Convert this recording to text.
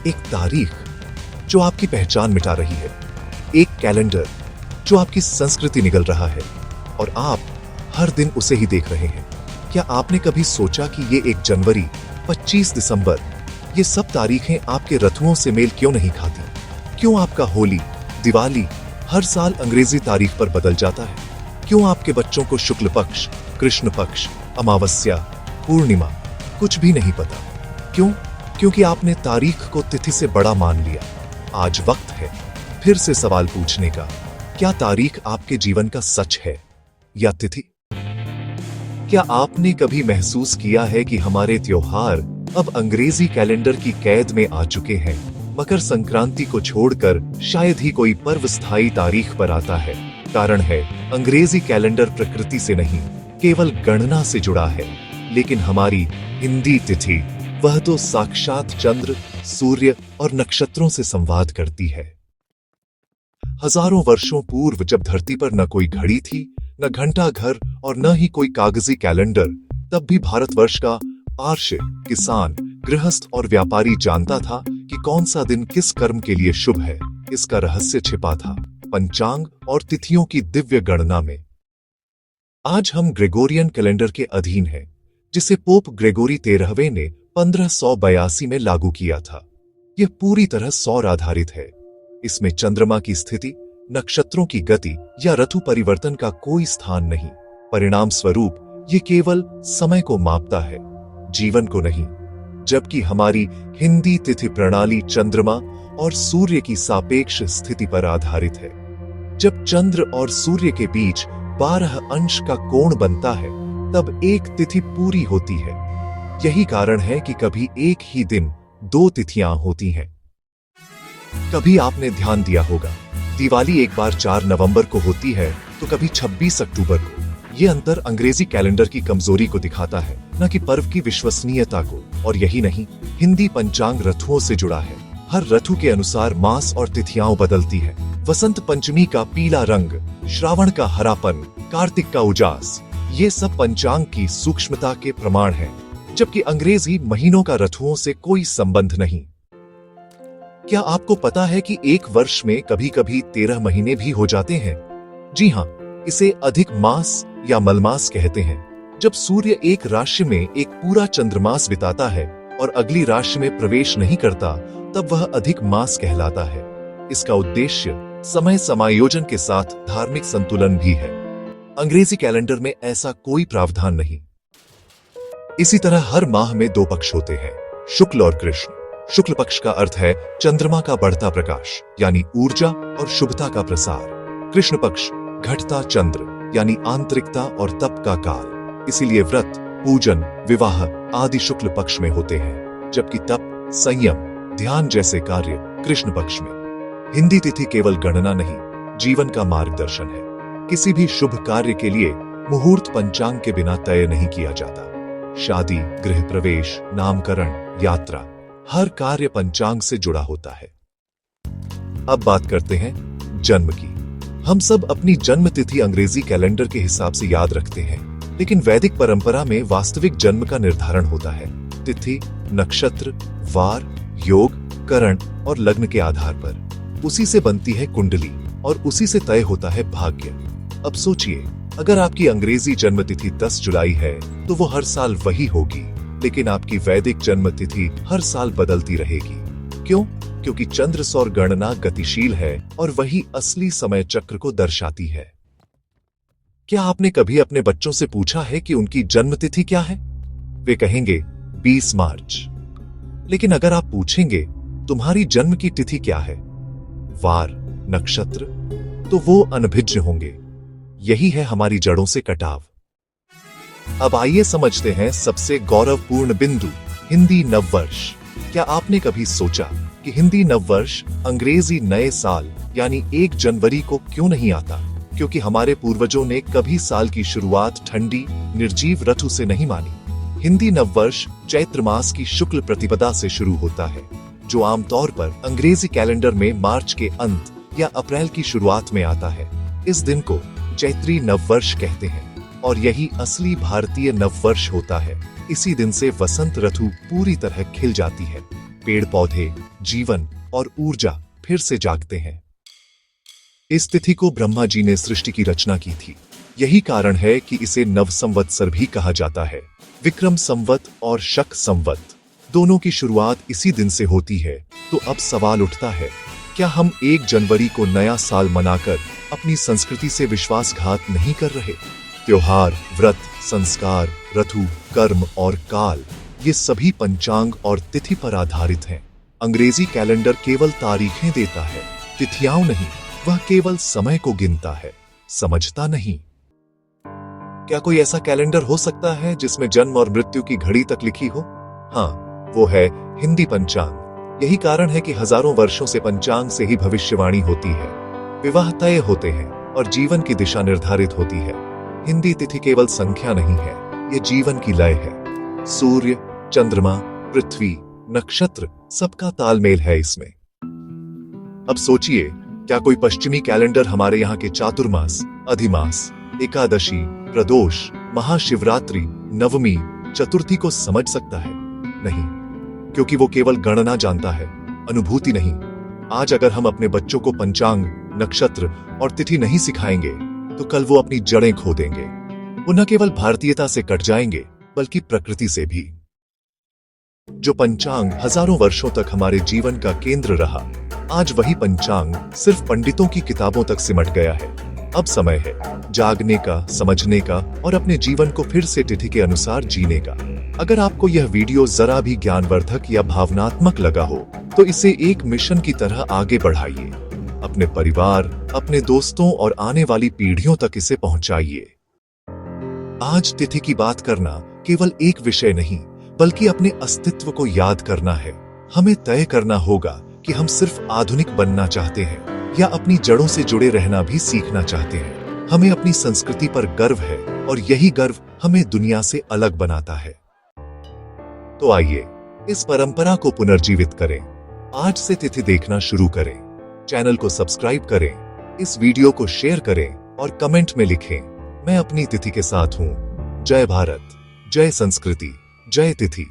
एक तारीख जो आपकी पहचान मिटा रही है, एक कैलेंडर जो आपकी संस्कृति निगल रहा है और आप हर दिन उसे ही देख रहे हैं। क्या आपने कभी सोचा कि ये 1 जनवरी, 25 दिसंबर, ये सब तारीखें आपके रथुओं से मेल क्यों नहीं खाती? क्यों आपका होली, दिवाली हर साल अंग्रेजी तारीख पर बदल जाता है? क्यों आपके बच्चों को शुक्ल पक्ष, कृष्ण पक्ष, अमावस्या, पूर्णिमा कुछ भी नहीं पता? क्यों? क्योंकि आपने तारीख को तिथि से बड़ा मान लिया। आज वक्त है फिर से सवाल पूछने का, क्या तारीख आपके जीवन का सच है या तिथि? क्या आपने कभी महसूस किया है कि हमारे त्योहार अब अंग्रेजी कैलेंडर की कैद में आ चुके हैं? मकर संक्रांति को छोड़कर शायद ही कोई पर्व स्थायी तारीख पर आता है। कारण है, अंग्रेजी कैलेंडर प्रकृति से नहीं, केवल गणना से जुड़ा है। लेकिन हमारी हिंदी तिथि, वह तो साक्षात चंद्र, सूर्य और नक्षत्रों से संवाद करती है। हजारों वर्षों पूर्व जब धरती पर न कोई घड़ी थी, न घंटा घर और न ही कोई कागजी कैलेंडर, तब भी भारतवर्ष का आर्ष, किसान, गृहस्थ और व्यापारी जानता था कि कौन सा दिन किस कर्म के लिए शुभ है। इसका रहस्य छिपा था पंचांग और तिथियों की दिव्य गणना में। आज हम ग्रेगोरियन कैलेंडर के अधीन हैं, जिसे पोप ग्रेगोरी 13वें ने 1582 में लागू किया था। यह पूरी तरह सौर आधारित है। इसमें चंद्रमा की स्थिति, नक्षत्रों की गति या ऋतु परिवर्तन का कोई स्थान नहीं। परिणाम स्वरूप ये केवल समय को मापता है, जीवन को नहीं। जबकि हमारी हिंदी तिथि प्रणाली चंद्रमा और सूर्य की सापेक्ष स्थिति पर आधारित है। जब चंद्र और सूर्य के बीच 12 अंश का कोण बनता है, तब एक तिथि पूरी होती है। यही कारण है कि कभी एक ही दिन 2 तिथियां होती हैं। कभी आपने ध्यान दिया होगा, दिवाली एक बार 4 नवंबर को होती है तो कभी 26 अक्टूबर को। ये अंतर अंग्रेजी कैलेंडर की कमजोरी को दिखाता है, न कि पर्व की विश्वसनीयता को। और यही नहीं, हिंदी पंचांग ऋतुओं से जुड़ा है। हर ऋतु के अनुसार मास और तिथियां बदलती है। वसंत पंचमी का पीला रंग, श्रावण का हरापन, कार्तिक का उजास, ये सब पंचांग की सूक्ष्मता के प्रमाण हैं। जबकि अंग्रेजी महीनों का ऋतुओं से कोई संबंध नहीं। क्या आपको पता है कि एक वर्ष में कभी कभी 13 महीने भी हो जाते हैं? जी हाँ, इसे अधिक मास या मलमास कहते हैं। जब सूर्य एक राशि में एक पूरा चंद्रमास बिताता है और अगली राशि में प्रवेश नहीं करता, तब वह अधिक मास कहलाता है। इसका उद्देश्य समय समायोजन के साथ धार्मिक संतुलन भी है। अंग्रेजी कैलेंडर में ऐसा कोई प्रावधान नहीं। इसी तरह हर माह में 2 पक्ष होते हैं, शुक्ल और कृष्ण। शुक्ल पक्ष का अर्थ है चंद्रमा का बढ़ता प्रकाश, यानी ऊर्जा और शुभता का प्रसार। कृष्ण पक्ष घटता चंद्र, यानी आंतरिकता और तप का काल। इसीलिए व्रत, पूजन, विवाह आदि शुक्ल पक्ष में होते हैं, जबकि तप, संयम, ध्यान जैसे कार्य कृष्ण पक्ष में। हिंदी तिथि केवल गणना नहीं, जीवन का मार्गदर्शन है। किसी भी शुभ कार्य के लिए मुहूर्त पंचांग के बिना तय नहीं किया जाता। शादी, गृह प्रवेश, नामकरण, यात्रा, हर कार्य पंचांग से जुड़ा होता है। अब बात करते हैं जन्म की। हम सब अपनी जन्म तिथि अंग्रेजी कैलेंडर के हिसाब से याद रखते हैं, लेकिन वैदिक परंपरा में वास्तविक जन्म का निर्धारण होता है तिथि, नक्षत्र, वार, योग, करण और लग्न के आधार पर। उसी से बनती है कुंडली और उसी से तय होता है भाग्य। अब सोचिए, अगर आपकी अंग्रेजी जन्म तिथि 10 जुलाई है तो वो हर साल वही होगी, लेकिन आपकी वैदिक जन्म तिथि हर साल बदलती रहेगी। क्यों? क्योंकि चंद्र सौर गणना गतिशील है और वही असली समय चक्र को दर्शाती है। क्या आपने कभी अपने बच्चों से पूछा है कि उनकी जन्म तिथि क्या है? वे कहेंगे 20 मार्च। लेकिन अगर आप पूछेंगे तुम्हारी जन्म की तिथि क्या है, वार, नक्षत्र, तो वो अनभिज्ञ होंगे। यही है हमारी जड़ों से कटाव। अब आइए समझते हैं सबसे गौरवपूर्ण बिंदु, हिंदी नववर्ष। क्या आपने कभी सोचा कि हिंदी नववर्ष अंग्रेजी नए साल यानी 1 जनवरी को क्यों नहीं आता? क्योंकि हमारे पूर्वजों ने कभी साल की शुरुआत ठंडी, निर्जीव ऋतु से नहीं मानी। हिंदी नववर्ष चैत्र मास की शुक्ल प्रतिपदा से शुरू होता है, जो आमतौर पर अंग्रेजी कैलेंडर में मार्च के अंत या अप्रैल की शुरुआत में आता है। इस दिन को चैत्री नववर्ष कहते हैं और यही असली भारतीय नववर्ष होता है। इसी दिन से वसंत ऋतु पूरी तरह खिल जाती है। पेड़ पौधे, जीवन और ऊर्जा फिर से जागते हैं। इस तिथि को ब्रह्मा जी ने सृष्टि की रचना की थी। यही कारण है कि इसे नव संवत्सर भी कहा जाता है। विक्रम संवत और शक संवत दोनों की शुरुआत इसी दिन से होती है। तो अब सवाल उठता है, क्या हम 1 जनवरी को नया साल मनाकर अपनी संस्कृति से विश्वासघात नहीं कर रहे? त्योहार, व्रत, संस्कार, ऋतु, कर्म और काल, ये सभी पंचांग और तिथि पर आधारित हैं। अंग्रेजी कैलेंडर केवल तारीखें देता है, तिथियां नहीं। वह केवल समय को गिनता है, समझता नहीं। क्या कोई ऐसा कैलेंडर हो सकता है जिसमें जन्म और मृत्यु की घड़ी तक लिखी हो? हाँ, वो है हिंदी पंचांग। यही कारण है कि हजारों वर्षों से पंचांग से ही भविष्यवाणी होती है, विवाह तय होते हैं और जीवन की दिशा निर्धारित होती है। हिंदी तिथि केवल संख्या नहीं है, ये जीवन की लय है। सूर्य, चंद्रमा, पृथ्वी, नक्षत्र, सबका तालमेल है इसमें। अब सोचिए, क्या कोई पश्चिमी कैलेंडर हमारे यहाँ के चातुर्मास, अधिमास, एकादशी, प्रदोष, महाशिवरात्रि, नवमी, चतुर्थी को समझ सकता है? नहीं, क्योंकि वो केवल गणना जानता है, अनुभूति नहीं। आज अगर हम अपने बच्चों को पंचांग, नक्षत्र और तिथि नहीं सिखाएंगे तो कल वो अपनी जड़ें खो देंगे। वो न केवल भारतीयता से कट जाएंगे बल्कि प्रकृति से भी। जो पंचांग हजारों वर्षों तक हमारे जीवन का केंद्र रहा, आज वही पंचांग सिर्फ पंडितों की किताबों तक सिमट गया है। अब समय है जागने का, समझने का और अपने जीवन को फिर से तिथि के अनुसार जीने का। अगर आपको यह वीडियो जरा भी ज्ञानवर्धक या भावनात्मक लगा हो तो इसे एक मिशन की तरह आगे बढ़ाइए। अपने परिवार, अपने दोस्तों और आने वाली पीढ़ियों तक इसे पहुंचाइए। आज तिथि की बात करना केवल एक विषय नहीं, बल्कि अपने अस्तित्व को याद करना है। हमें तय करना होगा कि हम सिर्फ आधुनिक बनना चाहते हैं या अपनी जड़ों से जुड़े रहना भी सीखना चाहते हैं। हमें अपनी संस्कृति पर गर्व है और यही गर्व हमें दुनिया से अलग बनाता है। तो आइए इस परंपरा को पुनर्जीवित करें। आज से तिथि देखना शुरू करें। चैनल को सब्सक्राइब करें, इस वीडियो को शेयर करें और कमेंट में लिखें, मैं अपनी तिथि के साथ हूं। जय भारत, जय संस्कृति, जय तिथि।